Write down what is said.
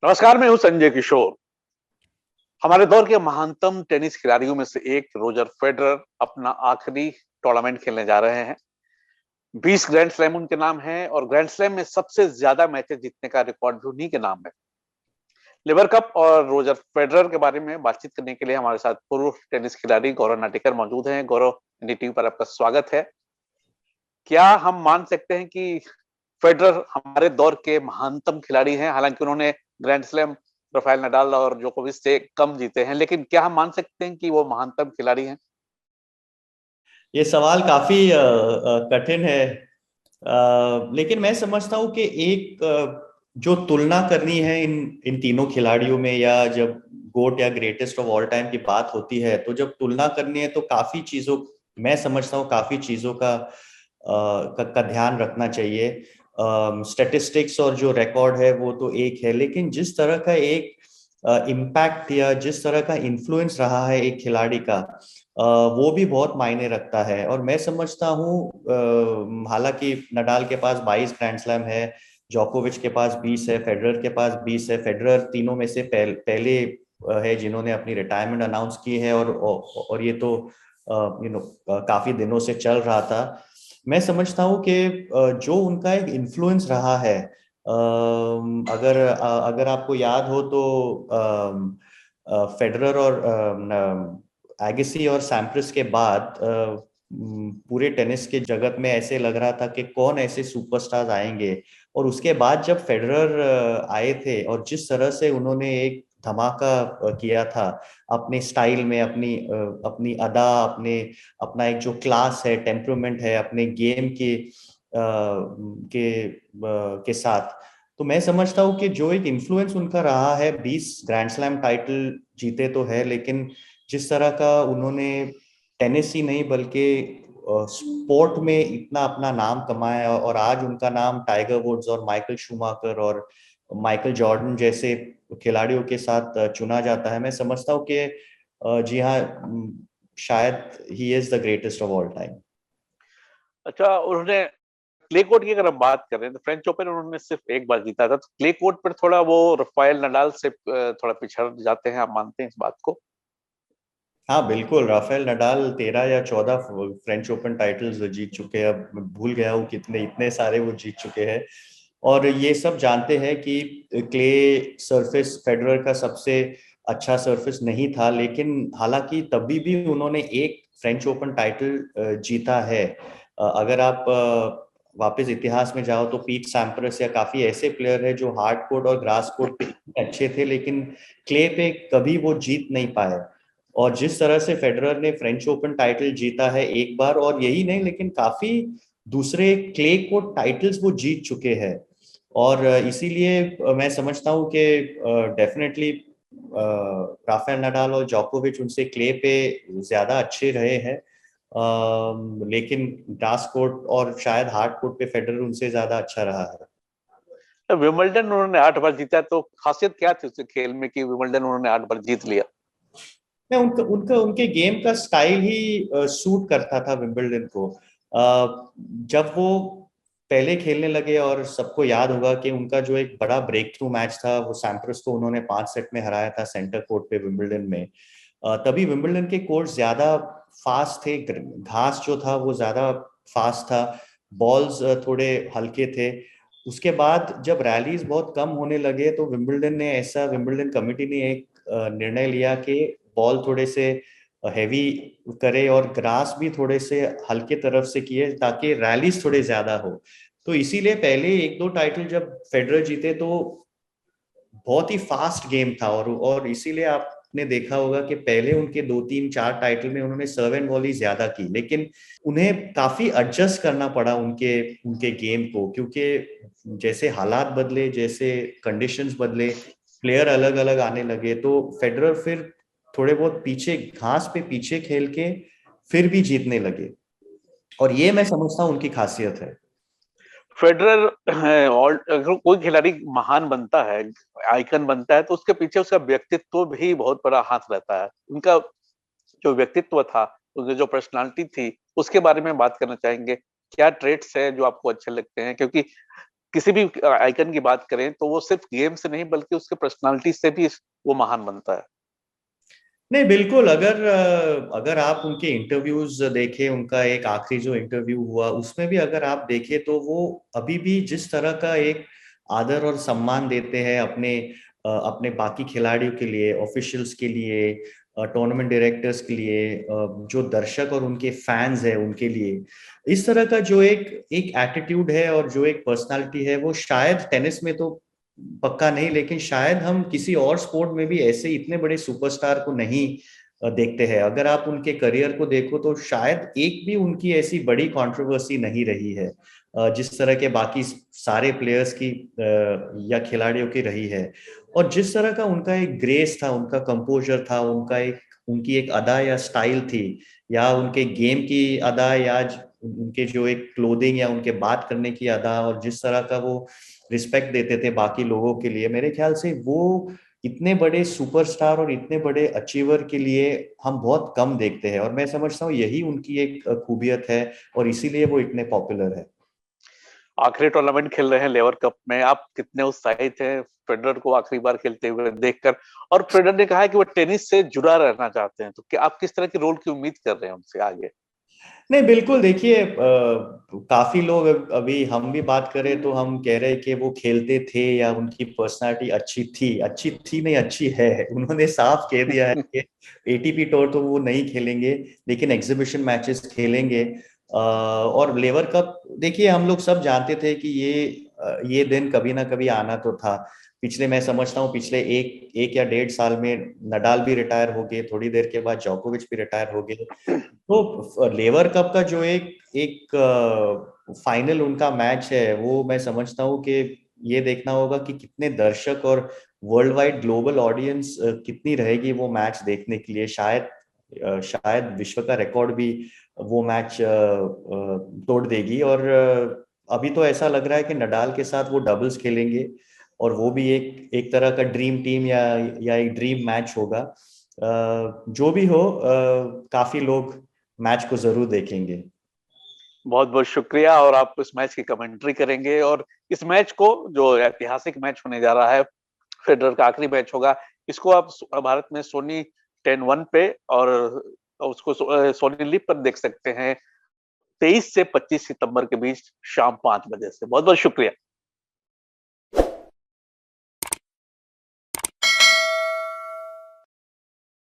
नमस्कार, मैं हूं संजय किशोर। हमारे दौर के महानतम टेनिस खिलाड़ियों में से एक रोजर फेडरर अपना आखिरी टूर्नामेंट खेलने जा रहे हैं। 20 ग्रैंड स्लैम उनके नाम है और ग्रैंड स्लैम में सबसे ज्यादा मैचेस जीतने का रिकॉर्ड भी उन्हीं के नाम है। लिवर कप और रोजर फेडरर के बारे में बातचीत करने के लिए हमारे साथ पूर्व टेनिस खिलाड़ी गौरव नाटेकर मौजूद हैं। गौरव, टीवी पर आपका स्वागत है। क्या हम मान सकते हैं कि फेडरर हमारे दौर के महानतम खिलाड़ी हैं? हालांकि उन्होंने ग्रैंड स्लैम राफेल नडाल और जोकोविच से कम जीते हैं, लेकिन क्या हम मान सकते हैं कि वो महानतम खिलाड़ी हैं? ये सवाल काफी कठिन है। लेकिन मैं समझता हूँ कि एक जो तुलना करनी है इन इन तीनों खिलाड़ियों में, या जब गोट या ग्रेटेस्ट ऑफ ऑल टाइम की बात होती है, तो जब तुलना करनी है तो काफी चीजों, मैं समझता हूँ काफी चीजों का ध्यान रखना चाहिए। स्टैटिस्टिक्स और जो रिकॉर्ड है वो तो एक है, लेकिन जिस तरह का एक इम्पैक्ट या जिस तरह का इन्फ्लुएंस रहा है एक खिलाड़ी का, वो भी बहुत मायने रखता है। और मैं समझता हूँ, हालांकि नडाल के पास 22 ग्रैंड स्लैम है, जोकोविच के पास 20 है, फेडरर के पास 20 है। फेडरर तीनों में से पहले है जिन्होंने अपनी रिटायरमेंट अनाउंस की है, और ये तो काफी दिनों से चल रहा था। मैं समझता हूँ कि जो उनका एक इन्फ्लुएंस रहा है, अगर आपको याद हो तो फेडरर और एगेसी और सैम्प्रस के बाद पूरे टेनिस के जगत में ऐसे लग रहा था कि कौन ऐसे सुपरस्टार्स आएंगे। और उसके बाद जब फेडरर आए थे, और जिस तरह से उन्होंने एक धमाका किया था अपने स्टाइल में, अपनी अदा, अपना एक जो क्लास है, टेम्परामेंट है अपने गेम के साथ, तो मैं समझता हूँ कि जो एक इन्फ्लुएंस उनका रहा है, 20 ग्रैंड स्लैम टाइटल जीते तो है, लेकिन जिस तरह का उन्होंने टेनिस ही नहीं बल्कि स्पोर्ट में इतना अपना नाम कमाया, और आज उनका नाम टाइगर वुड्स और माइकल शूमाकर और माइकल जॉर्डन जैसे खिलाड़ियों के साथ चुना जाता है। मैं समझता हूँ कि जी हाँ, शायद he is the greatest of all time. अच्छा, उन्होंने क्ले कोर्ट की अगर हम बात करें तो फ्रेंच ओपन उन्होंने सिर्फ एक बार जीता था, तो क्ले कोर्ट पर थोड़ा वो राफेल नडाल से थोड़ा पिछड़ जाते हैं। आप मानते हैं इस बात को? हाँ बिल्कुल, राफेल नडाल 13 या 14 फ्रेंच ओपन टाइटल्स जीत चुके हैं। अब मैं भूल गया हूँ कितने, इतने सारे वो जीत चुके हैं। और ये सब जानते हैं कि क्ले सरफेस फेडरर का सबसे अच्छा सरफेस नहीं था, लेकिन हालांकि तभी भी उन्होंने एक फ्रेंच ओपन टाइटल जीता है। अगर आप वापस इतिहास में जाओ तो पीट सैम्प्रस या काफी ऐसे प्लेयर है जो हार्ड कोर्ट और ग्रास कोर्ट पे अच्छे थे, लेकिन क्ले पे कभी वो जीत नहीं पाए। और जिस तरह से फेडरर ने फ्रेंच ओपन टाइटल जीता है एक बार, और यही नहीं लेकिन काफी दूसरे क्ले कोर्ट टाइटल्स वो जीत चुके हैं। और इसीलिए मैं समझता हूँ कि डेफिनेटली राफेल नडाल और जोकोविच उनसे क्ले पे ज्यादा अच्छे रहे हैं। लेकिन ग्रास कोर्ट और शायद हार्ड कोर्ट पे फेडरर उनसे ज्यादा अच्छा रहा है। तो विंबलडन उन्होंने 8 बार जीता, तो खासियत क्या थी उसके खेल में कि विंबलडन उन्होंने 8 बार जीत लिया? नहीं, उनका उनका उनके गेम का स्टाइल ही सूट करता था विंबलडन को। जब वो पहले खेलने लगे, और सबको याद होगा कि उनका जो एक बड़ा ब्रेक थ्रू मैच था, वो सैम्प्रस को उन्होंने 5 सेट में हराया था सेंटर कोर्ट पे विंबलडन में। तभी विंबलडन के कोर्ट ज्यादा फास्ट थे, घास जो था वो ज्यादा फास्ट था, बॉल्स थोड़े हल्के थे। उसके बाद जब रैलीज बहुत कम होने लगे, तो विंबलडन कमेटी ने एक निर्णय लिया कि बॉल थोड़े से हैवी करे और ग्रास भी थोड़े से हल्के तरफ से किए, ताकि रैलीज थोड़े ज्यादा हो। तो इसीलिए पहले एक दो टाइटल जब फेडरर जीते तो बहुत ही फास्ट गेम था, और इसीलिए आपने देखा होगा कि पहले उनके 2 3 4 टाइटल में उन्होंने सर्व एंड वॉली ज्यादा की, लेकिन उन्हें काफी एडजस्ट करना पड़ा उनके उनके गेम को, क्योंकि जैसे हालात बदले, जैसे कंडीशंस बदले, प्लेयर अलग अलग आने लगे, तो फेडरर फिर थोड़े बहुत पीछे, घास पे पीछे खेल के फिर भी जीतने लगे। और ये मैं समझता हूँ उनकी खासियत है। फेडरर और अगर कोई खिलाड़ी महान बनता है, आइकन बनता है, तो उसके पीछे उसका व्यक्तित्व भी बहुत बड़ा हाथ रहता है। उनका जो व्यक्तित्व था, उनकी जो पर्सनालिटी थी, उसके बारे में बात करना चाहेंगे। क्या ट्रेट्स है जो आपको अच्छे लगते हैं? क्योंकि किसी भी आइकन की बात करें तो वो सिर्फ गेम से नहीं बल्कि उसके पर्सनालिटी से भी वो महान बनता है। नहीं, बिल्कुल। अगर आप उनके इंटरव्यूज देखें, उनका एक आखिरी जो इंटरव्यू हुआ उसमें भी अगर आप देखें तो वो अभी भी जिस तरह का एक आदर और सम्मान देते हैं अपने बाकी खिलाड़ियों के लिए, ऑफिशियल्स के लिए, टूर्नामेंट डायरेक्टर्स के लिए, जो दर्शक और उनके फैंस है उनके लिए, इस तरह का जो एक एक एटीट्यूड है और जो एक पर्सनालिटी है, वो शायद टेनिस में तो पक्का नहीं, लेकिन शायद हम किसी और स्पोर्ट में भी ऐसे इतने बड़े सुपरस्टार को नहीं देखते हैं। अगर आप उनके करियर को देखो तो शायद एक भी उनकी ऐसी बड़ी कंट्रोवर्सी नहीं रही है जिस तरह के बाकी सारे प्लेयर्स की या खिलाड़ियों की रही है। और जिस तरह का उनका एक ग्रेस था, उनका कंपोजर था, उनकी एक अदा या स्टाइल थी, या उनके गेम की अदा, या उनके जो एक क्लोथिंग या उनके बात करने की अदा, और जिस तरह का वो रिस्पेक्ट देते थे बाकी लोगों के लिए, मेरे ख्याल से वो इतने बड़े सुपरस्टार और इतने बड़े अचीवर के लिए हम बहुत कम देखते हैं। और मैं समझता हूँ यही उनकी एक खूबियत है और इसीलिए वो इतने पॉपुलर है। आखिरी टूर्नामेंट खेल रहे हैं लेवर कप में, आप कितने उत्साहित हैं फेडरर को आखिरी बार खेलते हुए देखकर? और फेडरर ने कहा है कि वो टेनिस से जुड़ा रहना चाहते हैं, तो क्या आप किस तरह की रोल की उम्मीद कर रहे हैं उनसे आगे? नहीं, बिल्कुल। देखिए, काफी लोग अभी हम भी बात करें तो हम कह रहे हैं कि वो खेलते थे या उनकी पर्सनालिटी अच्छी थी नहीं, अच्छी है। उन्होंने साफ कह दिया है कि एटीपी टूर तो वो नहीं खेलेंगे, लेकिन एग्जीबिशन मैचेस खेलेंगे। और लेवर कप, देखिए, हम लोग सब जानते थे कि ये दिन कभी ना कभी आना तो था। मैं समझता हूँ पिछले एक या 1.5 साल में नडाल भी रिटायर हो गए, थोड़ी देर के बाद जोकोविच भी रिटायर हो गए। तो लेवर कप का जो एक एक फाइनल उनका मैच है, वो मैं समझता हूँ कि ये देखना होगा कि कितने दर्शक और वर्ल्ड वाइड ग्लोबल ऑडियंस कितनी रहेगी वो मैच देखने के लिए। शायद विश्व का रिकॉर्ड भी वो मैच तोड़ देगी। और अभी तो ऐसा लग रहा है कि नडाल के साथ वो डबल्स खेलेंगे, और वो भी एक एक तरह का ड्रीम टीम या एक ड्रीम मैच होगा। जो भी हो, काफी लोग मैच को जरूर देखेंगे। बहुत बहुत शुक्रिया। और आप इस मैच की कमेंट्री करेंगे, और इस मैच को, जो ऐतिहासिक मैच होने जा रहा है, फेडरर का आखिरी मैच होगा, इसको आप भारत में सोनी 10-1 पे और उसको सोनी लिव पर देख सकते हैं 23 से 25 सितंबर के बीच शाम 5 बजे से। बहुत बहुत शुक्रिया।